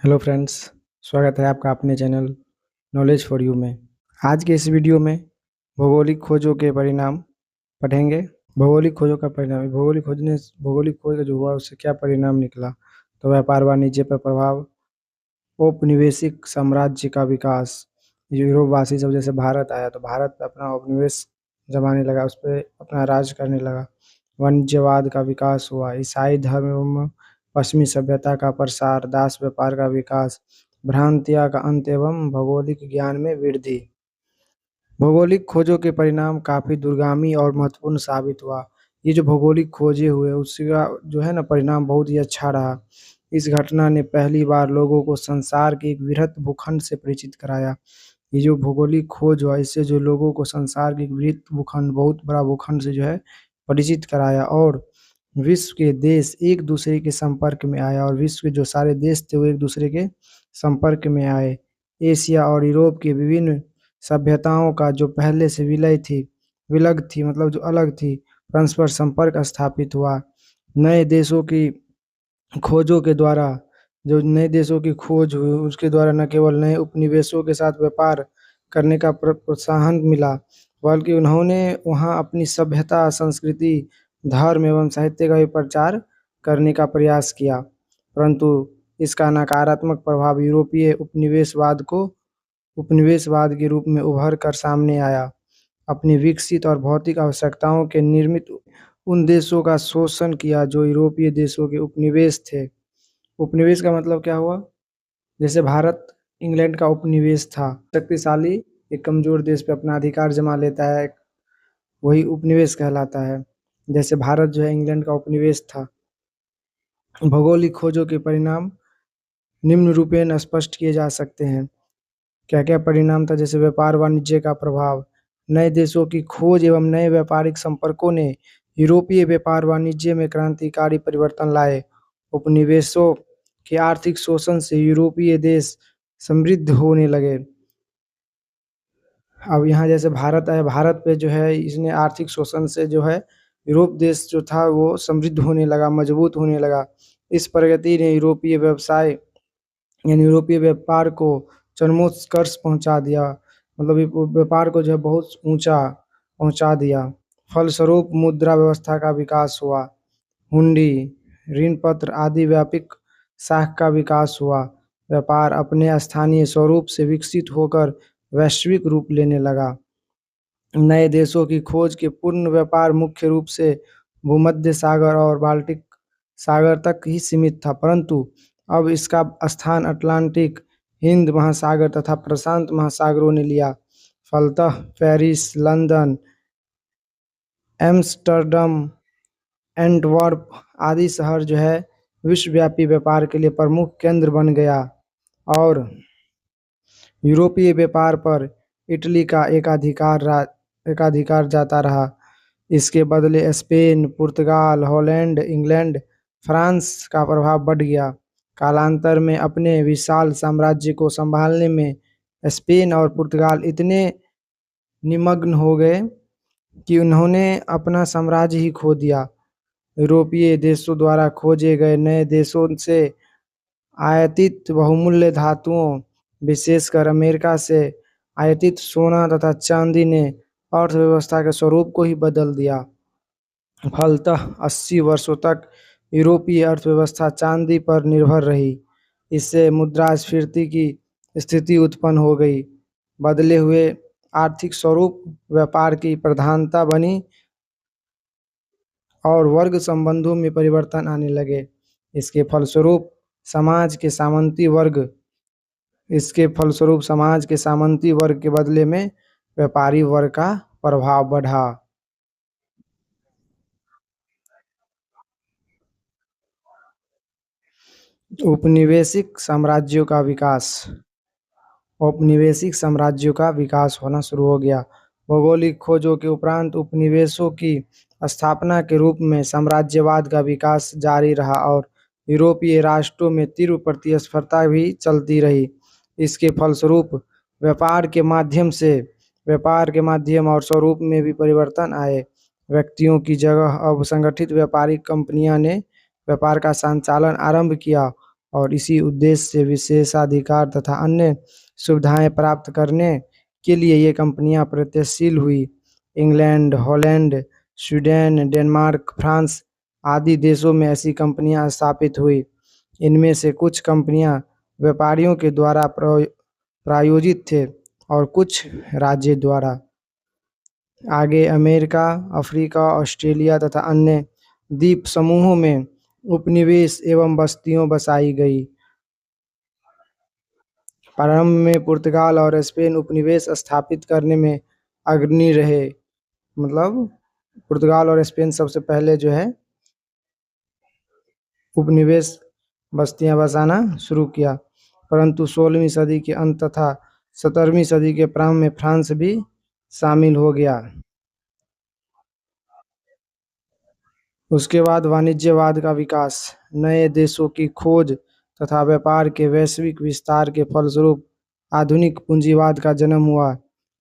Hello friends, स्वागत है आपका अपने चैनल नॉलेज फॉर यू में। आज के इस वीडियो में भौगोलिक खोजों के परिणाम पढ़ेंगे। भौगोलिक खोजों का परिणाम, भौगोलिक खोज जो हुआ उससे क्या परिणाम निकला। तो व्यापार वाणिज्य पर प्रभाव, औपनिवेशिक साम्राज्य का विकास। यूरोपवासी सब जैसे भारत आया तो भारत पे अपना उपनिवेश जमाने लगा, उस पर अपना राज करने लगा। वाणिज्यवाद का विकास हुआ, ईसाई धर्म एवं पश्चिमी सभ्यता का प्रसार, दास व्यापार का विकास, भ्रांतियां का अंत एवं भौगोलिक ज्ञान में वृद्धि। भौगोलिक खोजों के परिणाम काफी दूरगामी और महत्वपूर्ण साबित हुआ। ये जो भौगोलिक खोजें हुए उसका जो है ना परिणाम बहुत ही अच्छा रहा। इस घटना ने पहली बार लोगों को संसार के एक वृहत भूखंड से परिचित कराया। ये जो भौगोलिक खोज हुआ इससे जो लोगों को संसार के एक वृहत भूखंड, बहुत बड़ा भूखंड से जो है परिचित कराया, और विश्व के देश एक दूसरे के संपर्क में आया, और विश्व के जो सारे देश थे वो एक दूसरे के संपर्क में आए। एशिया और यूरोप के विभिन्न सभ्यताओं का जो पहले से विलग थी, मतलब जो अलग थी, परस्पर संपर्क स्थापित हुआ। नए देशों की खोजों के द्वारा जो नए देशों की खोज हुई उसके द्वारा न केवल नए उपनिवेशों के साथ व्यापार करने का प्रोत्साहन मिला, बल्कि उन्होंने वहां अपनी सभ्यता, संस्कृति, धर्म एवं साहित्य का भी प्रचार करने का प्रयास किया। परंतु इसका नकारात्मक प्रभाव यूरोपीय उपनिवेशवाद के रूप में उभर कर सामने आया। अपनी विकसित और भौतिक आवश्यकताओं के निर्मित उन देशों का शोषण किया जो यूरोपीय देशों के उपनिवेश थे। उपनिवेश का मतलब क्या हुआ? जैसे भारत इंग्लैंड का उपनिवेश था, शक्तिशाली एक कमजोर देश पे अपना अधिकार जमा लेता है, वही उपनिवेश कहलाता है। जैसे भारत जो है इंग्लैंड का उपनिवेश था। भौगोलिक खोजों के परिणाम निम्न रूपेण स्पष्ट किए जा सकते हैं। क्या क्या परिणाम था? जैसे व्यापार वाणिज्य का प्रभाव, नए देशों की खोज एवं नए व्यापारिक संपर्कों ने यूरोपीय व्यापार वाणिज्य में क्रांतिकारी परिवर्तन लाए। उपनिवेशों के आर्थिक शोषण से यूरोपीय देश समृद्ध होने लगे। अब यहाँ जैसे भारत है, भारत पे जो है इसने आर्थिक शोषण से जो है यूरोप देश जो था वो समृद्ध होने लगा, मजबूत होने लगा। इस प्रगति ने यूरोपीय व्यवसाय यानी यूरोपीय व्यापार को चरमोत्कर्ष पहुंचा दिया, मतलब ये व्यापार को जो है बहुत ऊंचा पहुंचा दिया। फलस्वरूप मुद्रा व्यवस्था का विकास हुआ, हुंडी, ऋण पत्र आदि व्यापक शाख का विकास हुआ। व्यापार अपने स्थानीय स्वरूप से विकसित होकर वैश्विक रूप लेने लगा। नए देशों की खोज के पूर्ण व्यापार मुख्य रूप से भूमध्य सागर और बाल्टिक सागर तक ही सीमित था, परंतु अब इसका स्थान अटलांटिक, हिंद महासागर तथा प्रशांत महासागरों ने लिया। फलतः पेरिस, लंदन, एम्स्टर्डम, एंटवर्प आदि शहर जो है विश्वव्यापी व्यापार के लिए प्रमुख केंद्र बन गया, और यूरोपीय व्यापार पर इटली का एकाधिकार जाता रहा। इसके बदले स्पेन, पुर्तगाल, हॉलैंड, इंग्लैंड, फ्रांस का प्रभाव बढ़ गया। कालांतर में अपने विशाल साम्राज्य को संभालने में स्पेन और पुर्तगाल इतने निमग्न हो गए कि उन्होंने अपना साम्राज्य ही खो दिया। यूरोपीय देशों द्वारा खोजे गए नए देशों से आयातित बहुमूल्य धातुओं, विशेषकर अमेरिका से आयातित सोना तथा चांदी ने अर्थव्यवस्था के स्वरूप को ही बदल दिया। फलतः 80 वर्षों तक यूरोपीय अर्थव्यवस्था चांदी पर निर्भर रही। इससे मुद्रास्फीति की स्थिति उत्पन्न हो गई। बदले हुए आर्थिक स्वरूप, व्यापार की प्रधानता बनी और वर्ग संबंधों में परिवर्तन आने लगे। इसके फलस्वरूप समाज के सामंती वर्ग के बदले में व्यापारी वर्ग का प्रभाव बढ़ा। उपनिवेशिक साम्राज्यों का विकास। औपनिवेशिक साम्राज्यों का विकास होना शुरू हो गया। भौगोलिक खोजों के उपरांत उपनिवेशों की स्थापना के रूप में साम्राज्यवाद का विकास जारी रहा, और यूरोपीय राष्ट्रों में तीव्र प्रतिस्पर्धा भी चलती रही। इसके फलस्वरूप व्यापार के माध्यम और स्वरूप में भी परिवर्तन आए। व्यक्तियों की जगह अब संगठित व्यापारिक कंपनियां ने व्यापार का संचालन आरंभ किया, और इसी उद्देश्य से विशेषाधिकार तथा अन्य सुविधाएं प्राप्त करने के लिए ये कंपनियां प्रयत्नशील हुई। England, Holland, Sweden, Denmark, France आदि देशों में ऐसी कंपनियां स्थापित हुई। इनमें से कुछ कंपनियां व्यापारियों के द्वारा प्रायोजित थे और कुछ राज्य द्वारा। आगे अमेरिका, अफ्रीका, ऑस्ट्रेलिया तथा अन्य द्वीप समूहों में उपनिवेश एवं बस्तियां बसाई गई। प्रारंभ में पुर्तगाल और स्पेन उपनिवेश स्थापित करने में अग्रणी रहे। मतलब पुर्तगाल और स्पेन सबसे पहले जो है उपनिवेश बस्तियां बसाना शुरू किया, परंतु 16वीं सदी के अंत तथा 17वीं सदी के प्रारंभ में फ्रांस भी शामिल हो गया। उसके बाद वाणिज्यवाद का विकास, नए देशों की खोज तथा व्यापार के वैश्विक विस्तार के फलस्वरूप आधुनिक पूंजीवाद का जन्म हुआ।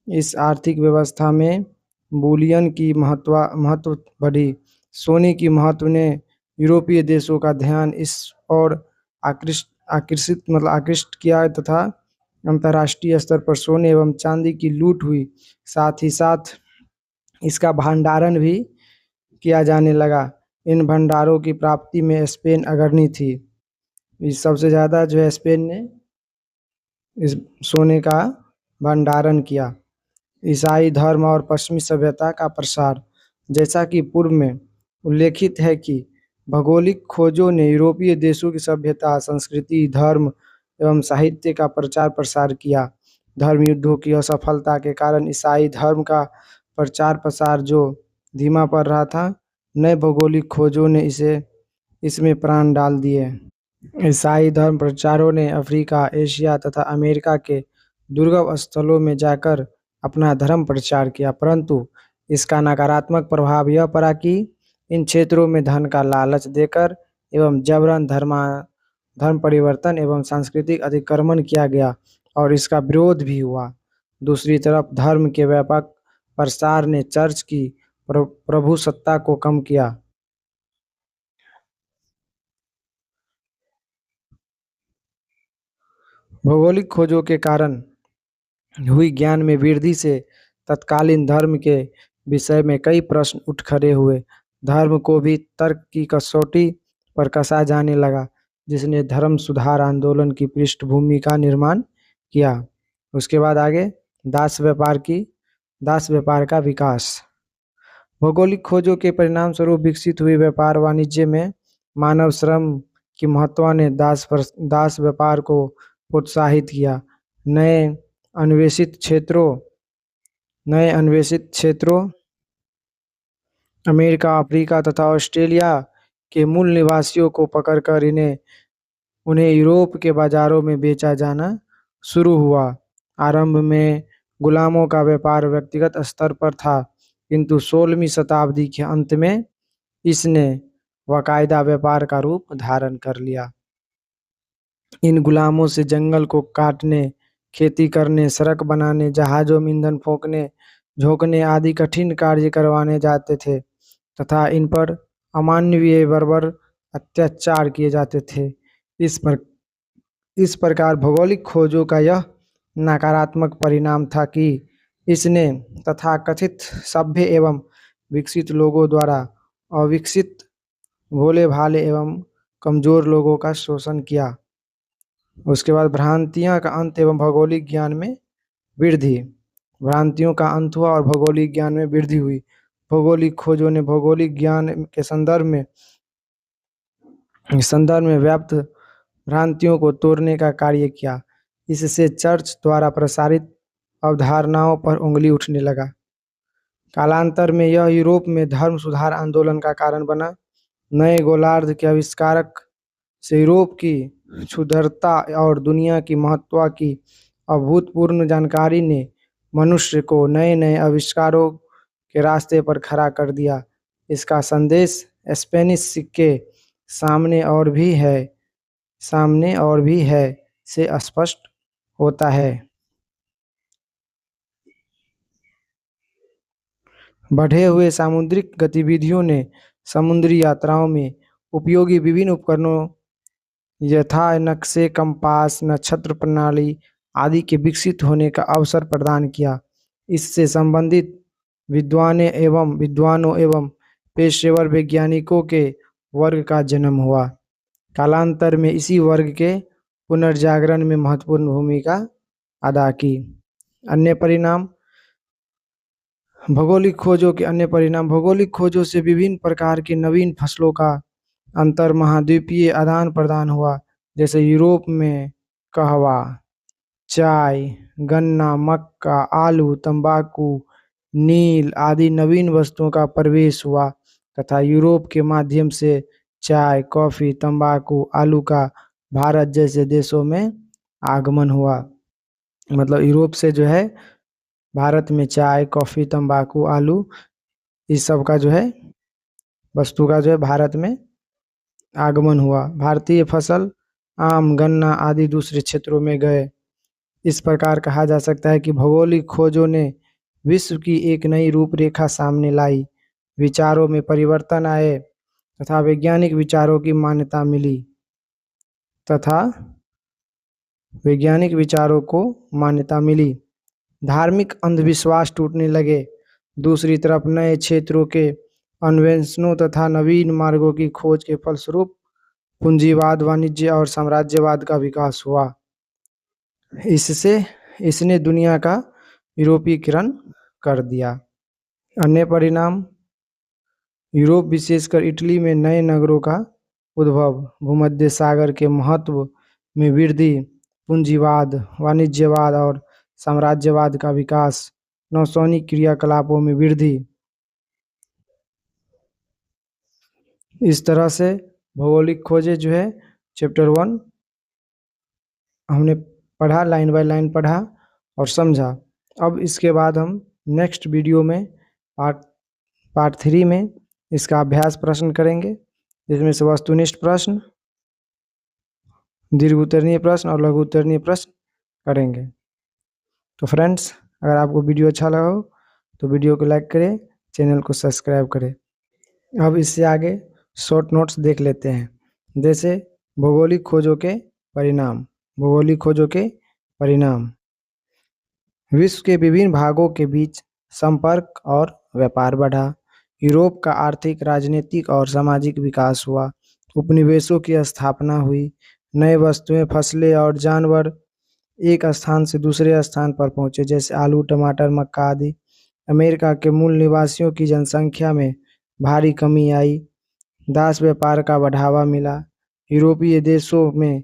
इस आर्थिक व्यवस्था में बुलियन की महत्व बढ़ी। सोने की महत्व ने यूरोपीय देशों का ध्यान इस ओर आकृष्ट किया तथा अंतर्राष्ट्रीय स्तर पर सोने एवं चांदी की लूट हुई। साथ ही साथ इसका भंडारण भी किया जाने लगा। इन भंडारों की प्राप्ति में स्पेन अग्रणी थी। इस सबसे ज़्यादा जो है स्पेन ने इस सोने का भंडारण किया। ईसाई धर्म और पश्चिमी सभ्यता का प्रसार, जैसा कि पूर्व में उल्लेखित है कि भौगोलिक खोजों ने यूरोपीय देशों की सभ्यता, संस्कृति, धर्म एवं साहित्य का प्रचार प्रसार किया। धर्म युद्धों की असफलता के कारण ईसाई धर्म का प्रचार प्रसार जो धीमा पड़ रहा था, नए भौगोलिक खोजों ने इसमें प्राण डाल दिए। ईसाई धर्म प्रचारों ने अफ्रीका, एशिया तथा अमेरिका के दुर्गम स्थलों में जाकर अपना धर्म प्रचार किया, परंतु इसका नकारात्मक प्रभाव यह पड़ा कि इन क्षेत्रों में धन का लालच देकर एवं जबरन धर्म परिवर्तन एवं सांस्कृतिक अतिक्रमण किया गया और इसका विरोध भी हुआ। दूसरी तरफ धर्म के व्यापक प्रसार ने चर्च की प्रभुसत्ता को कम किया। भौगोलिक खोजों के कारण हुई ज्ञान में वृद्धि से तत्कालीन धर्म के विषय में कई प्रश्न उठ खड़े हुए। धर्म को भी तर्क की कसौटी पर कसा जाने लगा, जिसने धर्म सुधार आंदोलन की पृष्ठभूमि का निर्माण किया। उसके बाद आगे दास व्यापार का विकास। भौगोलिक खोजों के परिणाम स्वरूप विकसित हुई व्यापार वाणिज्य में मानव श्रम की महत्ता ने दास व्यापार को प्रोत्साहित किया। नए अन्वेषित क्षेत्रों अमेरिका, अफ्रीका तथा ऑस्ट्रेलिया के मूल निवासियों को पकड़कर उन्हें यूरोप के बाजारों में बेचा जाना शुरू हुआ। आरंभ में गुलामों का व्यापार व्यक्तिगत स्तर पर था, किंतु 16वीं शताब्दी के अंत में इसने बाकायदा व्यापार का रूप धारण कर लिया। इन गुलामों से जंगल को काटने, खेती करने, सड़क बनाने, जहाजों में ईंधन झोंकने आदि कठिन कार्य करवाने जाते थे तथा इन पर अमानवीय बर्बर अत्याचार किए जाते थे। इस प्रकार भौगोलिक खोजों का यह नकारात्मक परिणाम था कि इसने तथाकथित सभ्य एवं विकसित लोगों द्वारा अविकसित, भोले भाले एवं कमजोर लोगों का शोषण किया। उसके बाद भ्रांतियां का अंत एवं भौगोलिक ज्ञान में वृद्धि। भ्रांतियों का अंत हुआ और भौगोलिक ज्ञान में वृद्धि हुई। भौगोलिक खोजों ने भौगोलिक ज्ञान के संदर्भ में व्याप्त भ्रांतियों को तोड़ने का कार्य किया। इससे चर्च द्वारा प्रसारित अवधारणाओं पर उंगली उठने लगा। कालांतर में यह यूरोप में धर्म सुधार आंदोलन का कारण बना। नए गोलार्ध के आविष्कारक से यूरोप की क्षुद्रता और दुनिया की महत्ता की अभूतपूर्व जानकारी ने मनुष्य को नए नए आविष्कारों के रास्ते पर खड़ा कर दिया। इसका संदेश स्पेनिश सिक्के सामने और भी है से स्पष्ट होता है। बढ़े हुए सामुद्रिक गतिविधियों ने समुद्री यात्राओं में उपयोगी विभिन्न उपकरणों यथा नक्शे, कंपास, नक्षत्र प्रणाली आदि के विकसित होने का अवसर प्रदान किया। इससे संबंधित विद्वानों एवं पेशेवर वैज्ञानिकों के वर्ग का जन्म हुआ। कालांतर में इसी वर्ग के पुनर्जागरण में महत्वपूर्ण भूमिका अदा की। अन्य परिणाम, भौगोलिक खोजों के अन्य परिणाम, भौगोलिक खोजों से विभिन्न प्रकार की नवीन फसलों का अंतर महाद्वीपीय आदान प्रदान हुआ। जैसे यूरोप में कहवा, चाय, गन्ना, मक्का, आलू, तंबाकू, नील आदि नवीन वस्तुओं का प्रवेश हुआ तथा यूरोप के माध्यम से चाय, कॉफी, तंबाकू, आलू का भारत जैसे देशों में आगमन हुआ। मतलब यूरोप से जो है भारत में चाय, कॉफी, तंबाकू, आलू इस सब का जो है वस्तु का जो है भारत में आगमन हुआ। भारतीय फसल आम, गन्ना आदि दूसरे क्षेत्रों में गए। इस प्रकार कहा जा सकता है कि भौगोलिक खोजों ने विश्व की एक नई रूपरेखा सामने लाई। विचारों में परिवर्तन आए तथा वैज्ञानिक विचारों की मान्यता मिली तथा वैज्ञानिक विचारों को मान्यता मिली। धार्मिक अंधविश्वास टूटने लगे। दूसरी तरफ नए क्षेत्रों के अन्वेषणों तथा नवीन मार्गों की खोज के फलस्वरूप पूंजीवाद, वाणिज्य और साम्राज्यवाद का विकास हुआ। इसने दुनिया का यूरोपीकरण कर दिया। अन्य परिणाम, यूरोप विशेषकर इटली में नए नगरों का उद्भव, भूमध्य सागर के महत्व में वृद्धि, पूंजीवाद, वाणिज्यवाद और साम्राज्यवाद का विकास, नौसैनिक क्रियाकलापों में वृद्धि। इस तरह से भौगोलिक खोजें जो है चैप्टर 1 हमने पढ़ा, लाइन बाय लाइन पढ़ा और समझा। अब इसके बाद हम नेक्स्ट वीडियो में पार्ट 3 में इसका अभ्यास प्रश्न करेंगे, जिसमें से वस्तुनिष्ठ प्रश्न, दीर्घ उत्तरणीय प्रश्न और लघु उत्तरणीय प्रश्न करेंगे। तो फ्रेंड्स, अगर आपको वीडियो अच्छा लगा हो तो वीडियो को लाइक करें, चैनल को सब्सक्राइब करें। अब इससे आगे शॉर्ट नोट्स देख लेते हैं। जैसे भौगोलिक खोजों के परिणाम। भौगोलिक खोजों के परिणाम, विश्व के विभिन्न भागों के बीच संपर्क और व्यापार बढ़ा। यूरोप का आर्थिक, राजनीतिक और सामाजिक विकास हुआ। उपनिवेशों की स्थापना हुई। नए वस्तुएं, फसलें और जानवर एक स्थान से दूसरे स्थान पर पहुंचे, जैसे आलू, टमाटर, मक्का आदि। अमेरिका के मूल निवासियों की जनसंख्या में भारी कमी आई। दास व्यापार का बढ़ावा मिला। यूरोपीय देशों में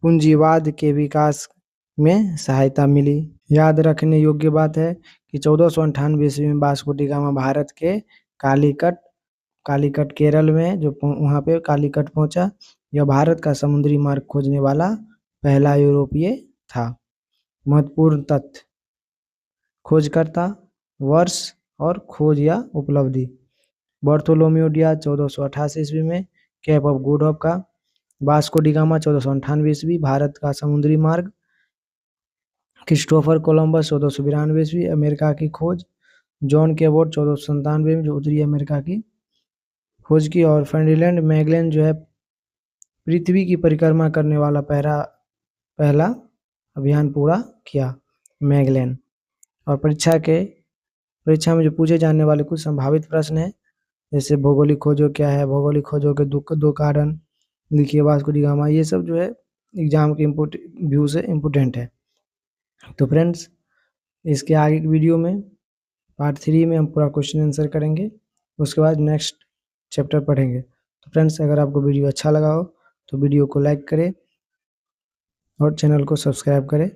पूंजीवाद के विकास में सहायता मिली। याद रखने योग्य बात है कि 1498 ईस्वी में वास्को डी गामा भारत के कालीकट केरल में जो वहाँ पे कालीकट पहुंचा। यह भारत का समुद्री मार्ग खोजने वाला पहला यूरोपीय था। महत्वपूर्ण तथ्य, खोजकर्ता, वर्ष और खोज या उपलब्धि। बार्थोलोमेव डियाज 1488 ईस्वी में केप ऑफ गुड होप का। वास्को डी गामा 1498 ईस्वी भारत का समुद्री मार्ग। क्रिस्टोफर कोलंबस 1492 ईस्वी अमेरिका की खोज। जॉन केबोट 1497 में जो उत्तरी अमेरिका की खोज की। और फर्डिनेंड मैगेलन जो है पृथ्वी की परिक्रमा करने वाला पहला अभियान पूरा किया, मैगेलन। और परीक्षा में जो पूछे जाने वाले कुछ संभावित प्रश्न हैं, जैसे भौगोलिक खोजों क्या है, भौगोलिक खोजों के दो कारण लिखिए, वास्को डी गामा, ये सब जो है एग्जाम के व्यू से इम्पोर्टेंट है। तो फ्रेंड्स, इसके आगे की वीडियो में पार्ट 3 में हम पूरा क्वेश्चन आंसर करेंगे, उसके बाद नेक्स्ट चैप्टर पढ़ेंगे। तो फ्रेंड्स, अगर आपको वीडियो अच्छा लगा हो तो वीडियो को लाइक करें और चैनल को सब्सक्राइब करें।